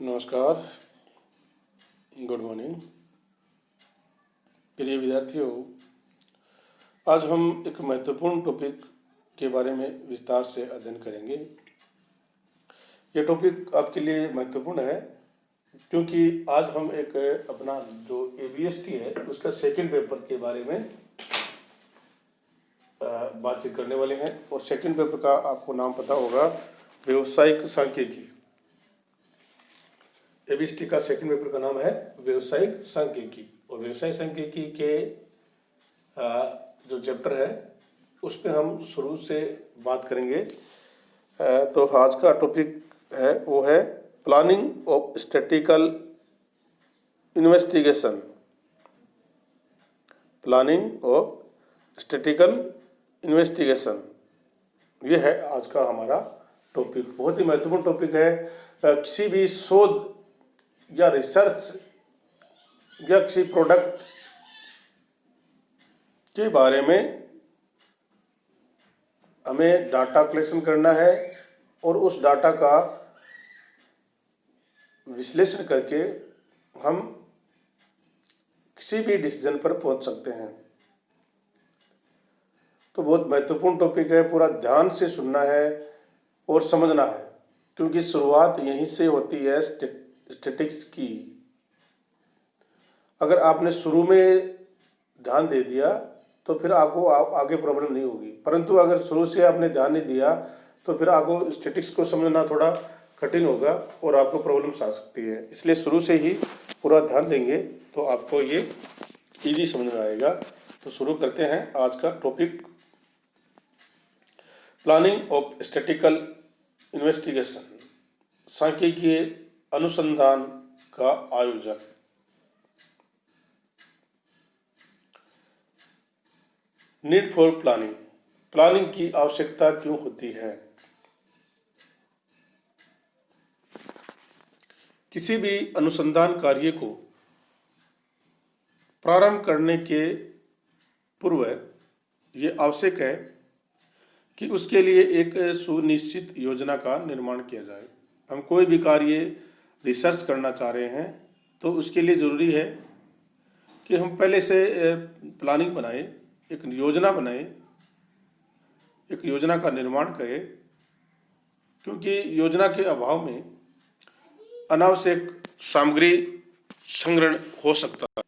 नमस्कार, good morning प्रिय विद्यार्थियों। आज हम एक महत्वपूर्ण टॉपिक के बारे में विस्तार से अध्ययन करेंगे। ये टॉपिक आपके लिए महत्वपूर्ण है क्योंकि आज हम एक अपना जो ABST है उसका सेकंड पेपर के बारे में बातचीत करने वाले हैं। और सेकंड पेपर का आपको नाम पता होगा, व्यावसायिक सांख्यिकी। ABST का सेकंड पेपर का नाम है व्यावसायिक सांख्यिकी। और व्यावसायिक सांख्यिकी के जो चैप्टर है उस पर हम शुरू से बात करेंगे। तो आज का टॉपिक है वो है planning of statistical investigation. Planning of statistical investigation, ये है आज का हमारा टॉपिक। बहुत ही महत्वपूर्ण टॉपिक है। किसी भी शोध या रिसर्च या किसी प्रोडक्ट के बारे में हमें डाटा कलेक्शन करना है और उस डाटा का विश्लेषण करके हम किसी भी डिसीजन पर पहुंच सकते हैं। तो बहुत महत्वपूर्ण टॉपिक है, पूरा ध्यान से सुनना है और समझना है क्योंकि शुरुआत यहीं से होती है स्टैटिस्टिक्स की। अगर आपने शुरू में ध्यान दे दिया तो फिर आपको आगे प्रॉब्लम नहीं होगी, परंतु अगर शुरू से आपने ध्यान नहीं दिया तो फिर आपको स्टैटिस्टिक्स को समझना थोड़ा कठिन होगा और आपको प्रॉब्लम्स आ सकती है। इसलिए शुरू से ही पूरा ध्यान देंगे तो आपको ये इजी समझ में आएगा। तो शुरू करते हैं आज का topic, planning of statistical investigation, सांख्यिकीय अनुसंधान का आयोजन। नीड फॉर प्लानिंग, प्लानिंग की आवश्यकता क्यों होती है? किसी भी अनुसंधान कार्य को प्रारंभ करने के पूर्व ये आवश्यक है कि उसके लिए एक सुनिश्चित योजना का निर्माण किया जाए। हम कोई भी कार्य रिसर्च करना चाह रहे हैं तो उसके लिए ज़रूरी है कि हम पहले से प्लानिंग बनाएं, एक योजना बनाएं, एक योजना का निर्माण करें, क्योंकि योजना के अभाव में अनावश्यक सामग्री संग्रहण हो सकता है,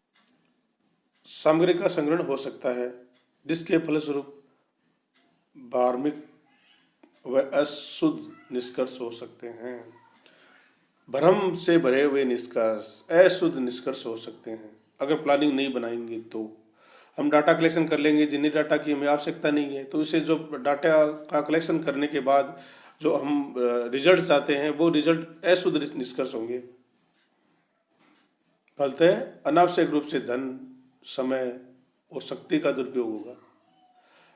सामग्री का संग्रहण हो सकता है जिसके फलस्वरूप धार्मिक व अशुद्ध निष्कर्ष हो सकते हैं। भ्रम से भरे हुए निष्कर्ष, अशुद्ध निष्कर्ष हो सकते हैं। अगर प्लानिंग नहीं बनाएंगे तो हम डाटा कलेक्शन कर लेंगे जिन्हें डाटा की हमें आवश्यकता नहीं है, तो इसे जो डाटा का कलेक्शन करने के बाद जो हम रिजल्ट चाहते हैं वो रिजल्ट अशुद्ध निष्कर्ष होंगे। फलतः अनावश्यक रूप से धन, समय और शक्ति का दुरुपयोग होगा।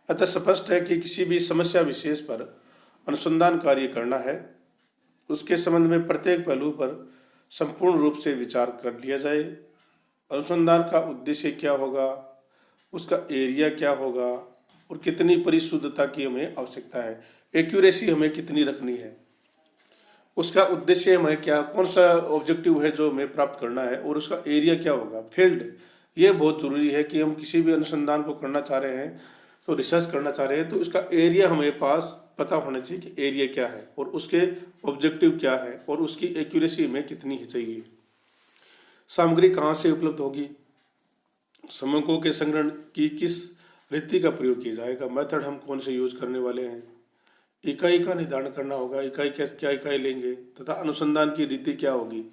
अतः स्पष्ट है कि किसी भी समस्या विशेष पर अनुसंधान कार्य करना है, उसके संबंध में प्रत्येक पहलू पर संपूर्ण रूप से विचार कर लिया जाए। अनुसंधान का उद्देश्य क्या होगा, उसका एरिया क्या होगा और कितनी परिशुद्धता की हमें आवश्यकता है, एक्यूरेसी हमें कितनी रखनी है, उसका उद्देश्य हमें क्या, कौन सा ऑब्जेक्टिव है जो हमें प्राप्त करना है, और उसका एरिया क्या होगा, फील्ड। ये बहुत ज़रूरी है कि हम किसी भी अनुसंधान को करना चाह रहे हैं, तो रिसर्च करना चाह रहे हैं, तो उसका एरिया हमें पास पता होना चाहिए कि एरिया क्या है और उसके ऑब्जेक्टिव क्या है और उसकी एक्यूरेसी हमें कितनी ही चाहिए। सामग्री कहाँ से उपलब्ध होगी, समूहों के संग्रहण की किस रीति का प्रयोग किया जाएगा, मेथड हम कौन से यूज करने वाले हैं, इकाई का निर्धारण करना होगा, इकाई क्या इकाई लेंगे, तथा अनुसंधान की रीति क्या होगी,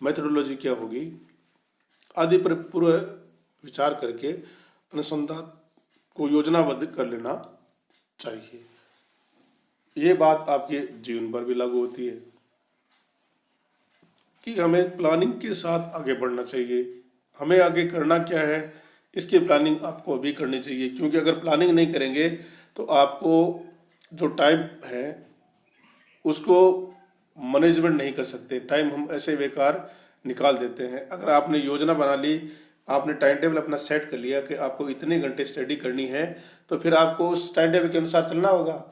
मेथडोलॉजी क्या होगी आदि पर पूर्व विचार करके अनुसंधान को योजनाबद्ध कर लेना चाहिए। ये बात आपके जीवन पर भी लागू होती है कि हमें प्लानिंग के साथ आगे बढ़ना चाहिए। हमें आगे करना क्या है इसकी प्लानिंग आपको अभी करनी चाहिए, क्योंकि अगर प्लानिंग नहीं करेंगे तो आपको जो टाइम है उसको मैनेजमेंट नहीं कर सकते। टाइम हम ऐसे बेकार निकाल देते हैं। अगर आपने योजना बना ली, आपने टाइम टेबल अपना सेट कर लिया कि आपको इतने घंटे स्टडी करनी है, तो फिर आपको उस टाइम टेबल के अनुसार चलना होगा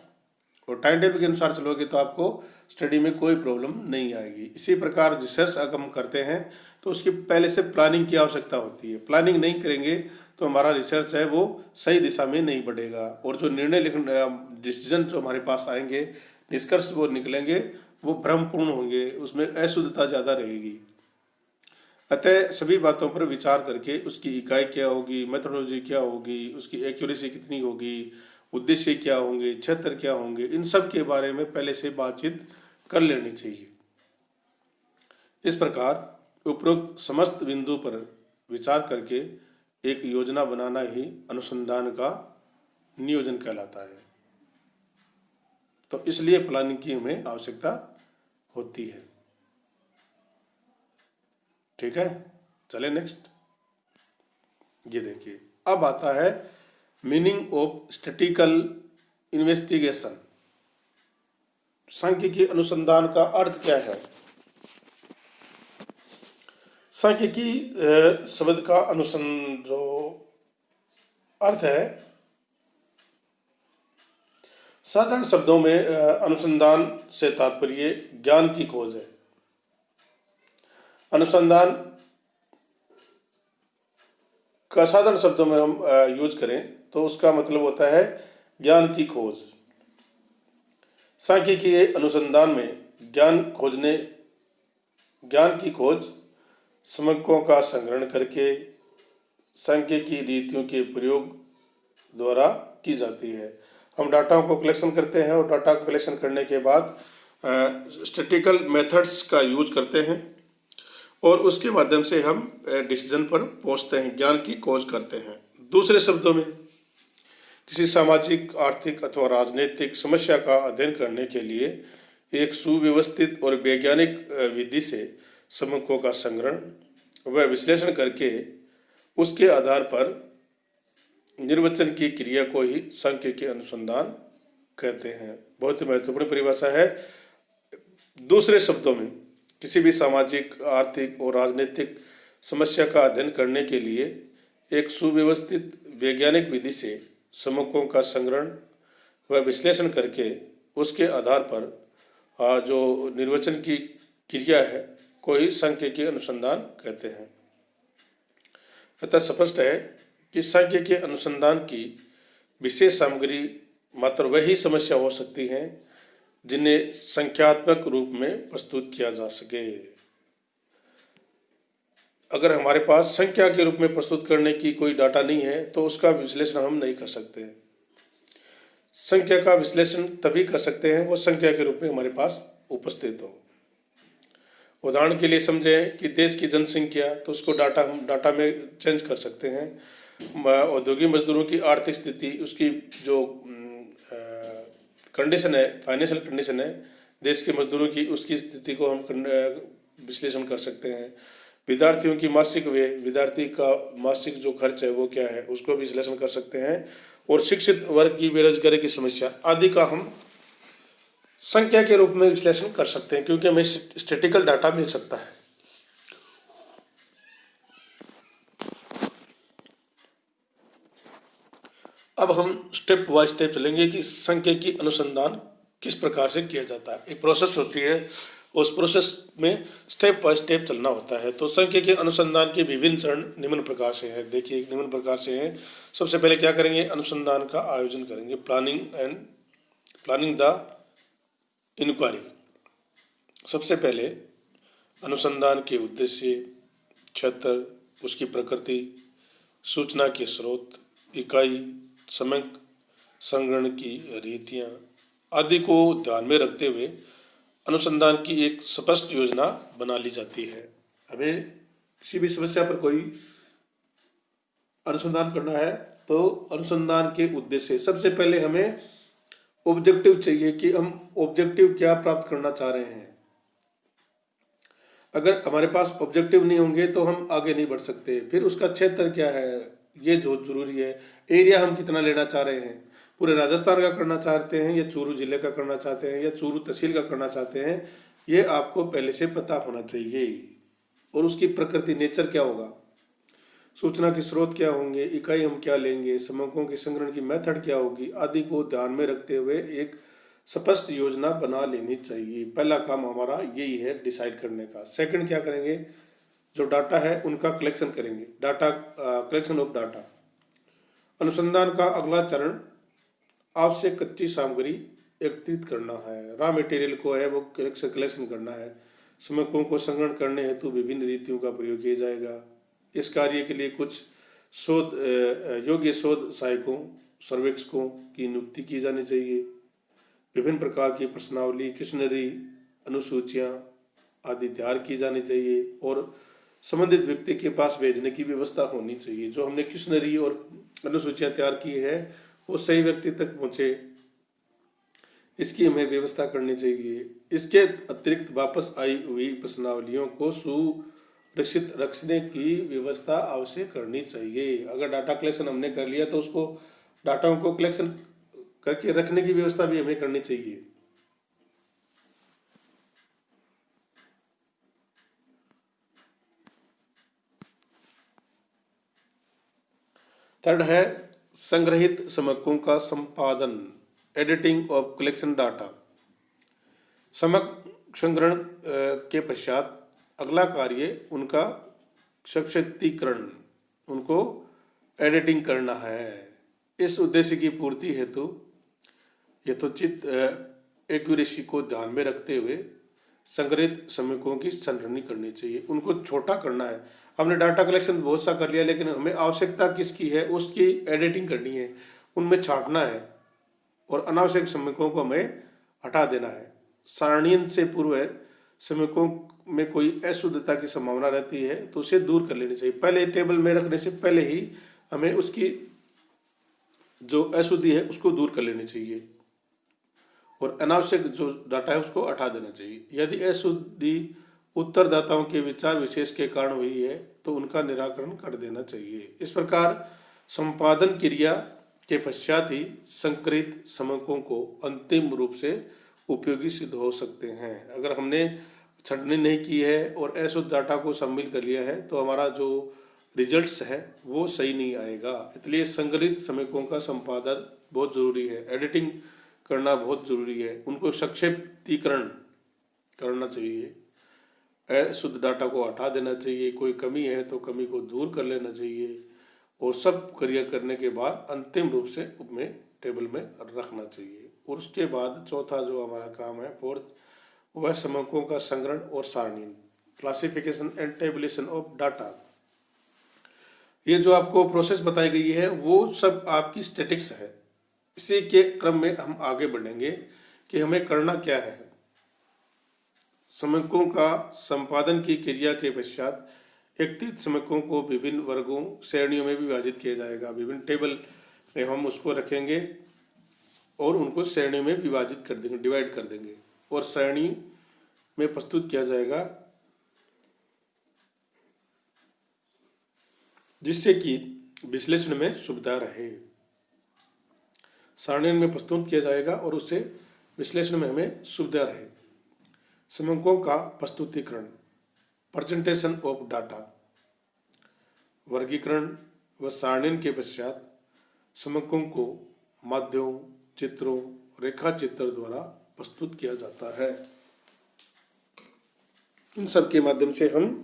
और टाइम टेबल के अनुसार चलोगे तो आपको स्टडी में कोई प्रॉब्लम नहीं आएगी। इसी प्रकार रिसर्च अगर हम करते हैं तो उसकी पहले से प्लानिंग की आवश्यकता होती है। प्लानिंग नहीं करेंगे तो हमारा रिसर्च है वो सही दिशा में नहीं बढ़ेगा, और जो निर्णय डिसीजन जो हमारे पास आएंगे, निष्कर्ष वो निकलेंगे, वो भ्रमपूर्ण होंगे, उसमें अशुद्धता ज़्यादा रहेगी। अतः सभी बातों पर विचार करके उसकी इकाई क्या होगी, मेथोडोलॉजी क्या होगी, उसकी एक्यूरेसी कितनी होगी, उद्देश्य क्या होंगे, क्षेत्र क्या होंगे, इन सब के बारे में पहले से बातचीत कर लेनी चाहिए। इस प्रकार उपरोक्त समस्त बिंदु पर विचार करके एक योजना बनाना ही अनुसंधान का नियोजन कहलाता है। तो इसलिए प्लानिंग की हमें आवश्यकता होती है। ठीक है, चले नेक्स्ट। ये देखिए, अब आता है मीनिंग ऑफ स्टैटिस्टिकल इन्वेस्टिगेशन। सांख्यिकी अनुसंधान का अर्थ क्या है? सांख्यिकी शब्द का जो अर्थ है, साधारण शब्दों में अनुसंधान से तात्पर्य ज्ञान की खोज है। अनुसंधान का साधारण शब्दों में हम यूज करें तो उसका मतलब होता है ज्ञान की खोज। सांख्यिकी अनुसंधान में ज्ञान की खोज समकों का संग्रहण करके सांख्यिकी रीतियों के प्रयोग द्वारा की जाती है। हम डाटा को कलेक्शन करते हैं और डाटा को कलेक्शन करने के बाद स्टैटिस्टिकल मेथड्स का यूज करते हैं और उसके माध्यम से हम डिसीजन पर पहुंचते हैं, ज्ञान की खोज करते हैं। दूसरे शब्दों में किसी सामाजिक, आर्थिक अथवा राजनीतिक समस्या का अध्ययन करने के लिए एक सुव्यवस्थित और वैज्ञानिक विधि से समकों का संग्रहण व विश्लेषण करके उसके आधार पर निर्वचन की क्रिया को ही सांख्यिकी अनुसंधान कहते हैं। बहुत ही महत्वपूर्ण परिभाषा है। दूसरे शब्दों में किसी भी सामाजिक, आर्थिक और राजनीतिक समस्या का अध्ययन करने के लिए एक सुव्यवस्थित वैज्ञानिक विधि से समकों का संग्रहण व विश्लेषण करके उसके आधार पर जो निर्वचन की क्रिया है को ही सांख्यिकी अनुसंधान कहते हैं। अतः स्पष्ट है कि सांख्यिकी अनुसंधान की विशेष सामग्री मात्र वही समस्या हो सकती है जिन्हें संख्यात्मक रूप में प्रस्तुत किया जा सके। अगर हमारे पास संख्या के रूप में प्रस्तुत करने की कोई डाटा नहीं है तो उसका विश्लेषण हम नहीं कर सकते। संख्या का विश्लेषण तभी कर सकते हैं वो संख्या के रूप में हमारे पास उपस्थित हो। उदाहरण के लिए समझें कि देश की जनसंख्या, तो उसको हम डाटा में चेंज कर सकते हैं। औद्योगिक मजदूरों की आर्थिक स्थिति, उसकी जो कंडीशन है, फाइनेंशियल कंडीशन है देश के मजदूरों की, उसकी स्थिति को हम विश्लेषण कर सकते हैं। विद्यार्थियों की मासिक व्यय, विद्यार्थी का मासिक जो खर्च है वो क्या है, उसको भी विश्लेषण कर सकते हैं। और शिक्षित वर्ग की बेरोजगारी की समस्या आदि का हम संख्या के रूप में विश्लेषण कर सकते हैं, क्योंकि हमें स्टैटिस्टिकल डाटा मिल सकता है। अब हम स्टेप बाय स्टेप चलेंगे कि सांख्यिकी अनुसंधान किस प्रकार से किया जाता है। एक प्रोसेस होती है, उस प्रोसेस में स्टेप बाय स्टेप चलना होता है। तो सांख्यिकी अनुसंधान के विभिन्न चरण निम्न प्रकार से हैं। देखिए, निम्न प्रकार से हैं। सबसे पहले क्या करेंगे, अनुसंधान का आयोजन करेंगे, प्लानिंग द इंक्वायरी। सबसे पहले अनुसंधान के उद्देश्य, क्षेत्र, उसकी प्रकृति, सूचना के स्रोत, इकाई, समय संग्रहण की रीतियाँ आदि को ध्यान में रखते हुए अनुसंधान की एक स्पष्ट योजना बना ली जाती है। हमें किसी भी समस्या पर कोई अनुसंधान करना है तो अनुसंधान के उद्देश्य, सबसे पहले हमें ऑब्जेक्टिव चाहिए कि हम ऑब्जेक्टिव क्या प्राप्त करना चाह रहे हैं। अगर हमारे पास ऑब्जेक्टिव नहीं होंगे तो हम आगे नहीं बढ़ सकते। फिर उसका क्षेत्र क्या है, ये जो जरूरी है। एरिया हम कितना लेना चाह रहे हैं, पूरे राजस्थान का करना चाहते हैं या चूरू जिले का करना चाहते हैं या चूरू तहसील का करना चाहते हैं, ये आपको पहले से पता होना चाहिए। और उसकी प्रकृति, नेचर क्या होगा, सूचना के स्रोत क्या होंगे, इकाई हम क्या लेंगे, समकों के संग्रहण की मेथड क्या होगी आदि को ध्यान में रखते हुए एक स्पष्ट योजना बना लेनी चाहिए। पहला काम हमारा यही है डिसाइड करने का। सेकंड क्या करेंगे, जो डाटा है उनका कलेक्शन करेंगे, डाटा कलेक्शन ऑफ डाटा। अनुसंधान का अगला चरण आवश्यक कच्ची सामग्री एकत्रित करना है, रॉ मटेरियल को है वो कलेक्शन करना है। श्रमिकों को संग्रहण करने हेतु विभिन्न रीतियों का प्रयोग किया जाएगा। इस कार्य के लिए कुछ शोध योग्य शोध सहायकों सर्वेक्षकों की नियुक्ति की जानी चाहिए। विभिन्न प्रकार की प्रश्नावली, क्वेश्चनरी, अनुसूचियां आदि तैयार की जानी चाहिए और संबंधित व्यक्ति के पास भेजने की व्यवस्था होनी चाहिए। जो हमने क्वेश्चनरी और अनुसूचियां तैयार की है वो सही व्यक्ति तक पहुंचे, इसकी हमें व्यवस्था करनी चाहिए। इसके अतिरिक्त वापस आई हुई प्रश्नावलियों को सुरक्षित रखने की व्यवस्था अवश्य करनी चाहिए। अगर डाटा कलेक्शन हमने कर लिया तो उसको डाटा को कलेक्शन करके रखने की व्यवस्था भी हमें करनी चाहिए। थर्ड है संग्रहित समकों का संपादन, एडिटिंग ऑफ कलेक्शन डाटा। समक संग्रहण के पश्चात अगला कार्य उनका सशक्तिकरण, उनको एडिटिंग करना है। इस उद्देश्य की पूर्ति हेतु यथोचित एक्यूरेसी को ध्यान में रखते हुए संग्रहित समकों की संरचना करनी चाहिए, उनको छोटा करना है। हमने डाटा कलेक्शन बहुत सा कर लिया लेकिन हमें आवश्यकता किसकी है उसकी एडिटिंग करनी है, उनमें छांटना है और अनावश्यक समकों को हमें हटा देना है। सारणीन से पूर्व समकों में कोई अशुद्धता की संभावना रहती है तो उसे दूर कर लेनी चाहिए। पहले टेबल में रखने से पहले ही हमें उसकी जो अशुद्धि है उसको दूर कर लेनी चाहिए और अनावश्यक जो डाटा है उसको हटा देना चाहिए। यदि अशुद्धि उत्तरदाताओं के विचार विशेष के कारण हुई है तो उनका निराकरण कर देना चाहिए। इस प्रकार संपादन क्रिया के पश्चात ही संकरित समकों को अंतिम रूप से उपयोगी सिद्ध हो सकते हैं। अगर हमने छंटनी नहीं की है और अशुद्ध डाटा को सम्मिलित कर लिया है तो हमारा जो रिजल्ट्स है वो सही नहीं आएगा। इसलिए संकलित समकों का संपादन बहुत ज़रूरी है, एडिटिंग करना बहुत ज़रूरी है, उनको संक्षिप्तीकरण करना चाहिए, अशुद्ध डाटा को हटा देना चाहिए, कोई कमी है तो कमी को दूर कर लेना चाहिए और सब क्रिया करने के बाद अंतिम रूप से उसमें टेबल में रखना चाहिए। और उसके बाद चौथा जो हमारा काम है फोर्थ, वह समकों का संग्रहण और सारणी, classification and tabulation of data. ये जो आपको प्रोसेस बताई गई है वो सब आपकी स्टैटिक्स है। इसी के क्रम में हम आगे बढ़ेंगे कि हमें करना क्या है। समकों का संपादन की क्रिया के पश्चात एकत्रित समकों को विभिन्न वर्गों श्रेणियों में विभाजित किया जाएगा। विभिन्न टेबल में हम उसको रखेंगे और उनको श्रेणियों में विभाजित कर देंगे, डिवाइड कर देंगे और श्रेणी में प्रस्तुत किया जाएगा जिससे कि विश्लेषण में सुविधा रहे। सारणी में प्रस्तुत किया जाएगा और उससे विश्लेषण में हमें सुविधा रहे। समकों का प्रस्तुतिकरण, प्रेजेंटेशन ऑफ डाटा, वर्गीकरण व सारणी के पश्चात समकों को माध्यमों, चित्रों, रेखा चित्र द्वारा प्रस्तुत किया जाता है। इन सब के माध्यम से हम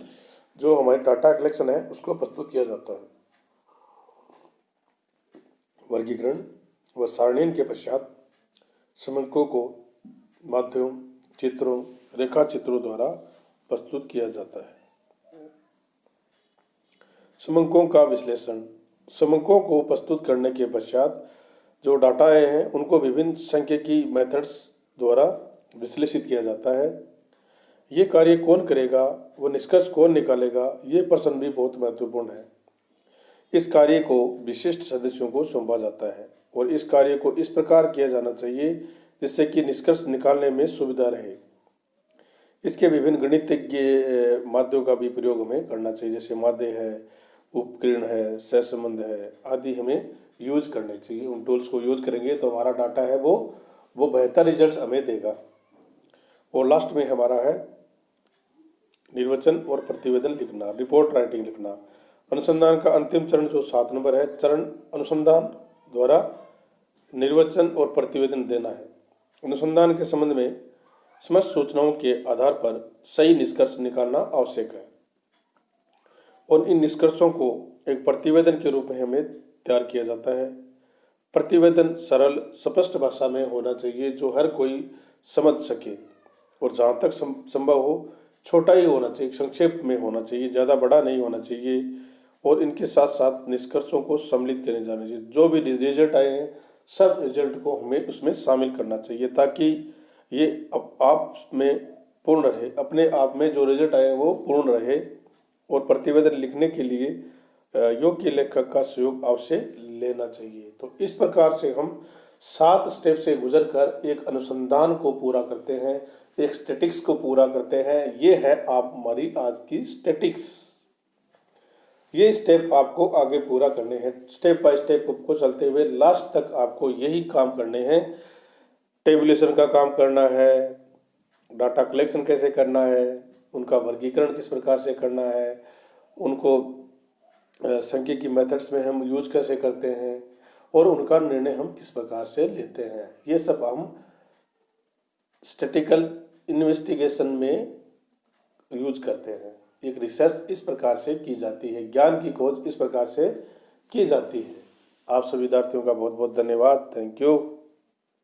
जो हमारी डाटा कलेक्शन है उसको प्रस्तुत किया जाता है। वर्गीकरण व सारणी के पश्चात समकों को माध्यम, चित्रों, रेखा चित्रों द्वारा प्रस्तुत किया जाता है। समकों का विश्लेषण, समकों को प्रस्तुत करने के पश्चात जो डाटा आए हैं उनको विभिन्न सांख्यिकी मेथड्स द्वारा विश्लेषित किया जाता है। ये कार्य कौन करेगा, वो निष्कर्ष कौन निकालेगा, ये प्रश्न भी बहुत महत्वपूर्ण है। इस कार्य को विशिष्ट सदस्यों को सौंपा जाता है और इस कार्य को इस प्रकार किया जाना चाहिए जिससे कि निष्कर्ष निकालने में सुविधा रहे। इसके विभिन्न गणितीय माध्यों का भी प्रयोग हमें करना चाहिए, जैसे माध्य है, उपकरण है, सहसंबंध है आदि हमें यूज करने चाहिए। उन टूल्स को यूज करेंगे तो हमारा डाटा है वो बेहतर रिजल्ट्स हमें देगा। और लास्ट में हमारा है निर्वचन और प्रतिवेदन लिखना, रिपोर्ट राइटिंग लिखना। अनुसंधान का अंतिम चरण जो 7 नंबर है, चरण अनुसंधान द्वारा निर्वचन और प्रतिवेदन देना है। अनुसंधान के संबंध में समस्त सूचनाओं के आधार पर सही निष्कर्ष निकालना आवश्यक है और इन निष्कर्षों को एक प्रतिवेदन के रूप में हमें तैयार किया जाता है। प्रतिवेदन सरल स्पष्ट भाषा में होना चाहिए जो हर कोई समझ सके और जहाँ तक संभव हो छोटा ही होना चाहिए, संक्षेप में होना चाहिए, ज़्यादा बड़ा नहीं होना चाहिए और इनके साथ साथ निष्कर्षों को सम्मिलित करने जाना चाहिए। जो भी रिजल्ट आए हैं सब रिजल्ट को हमें उसमें शामिल करना चाहिए ताकि ये आप में पूर्ण रहे, अपने आप में जो रिजल्ट आए हैं वो पूर्ण रहे और प्रतिवेदन लिखने के लिए योग्य लेखक का सहयोग अवश्य लेना चाहिए। तो इस प्रकार से हम 7 स्टेप से गुजरकर एक अनुसंधान को पूरा करते हैं, एक स्टैटिक्स को पूरा करते हैं। ये है आप हमारी आज की स्टैटिक्स। ये स्टेप आपको आगे पूरा करने हैं, स्टेप बाय स्टेप को चलते हुए लास्ट तक आपको यही काम करने हैं। टेबुलेशन का काम करना है, डाटा कलेक्शन कैसे करना है, उनका वर्गीकरण किस प्रकार से करना है, उनको सांख्यिकी मेथड्स में हम यूज कैसे करते हैं और उनका निर्णय हम किस प्रकार से लेते हैं, ये सब हम स्टैटिकल इन्वेस्टिगेशन में यूज करते हैं। एक रिसर्च इस प्रकार से की जाती है, ज्ञान की खोज इस प्रकार से की जाती है। आप सभी विद्यार्थियों का बहुत बहुत धन्यवाद। Thank you.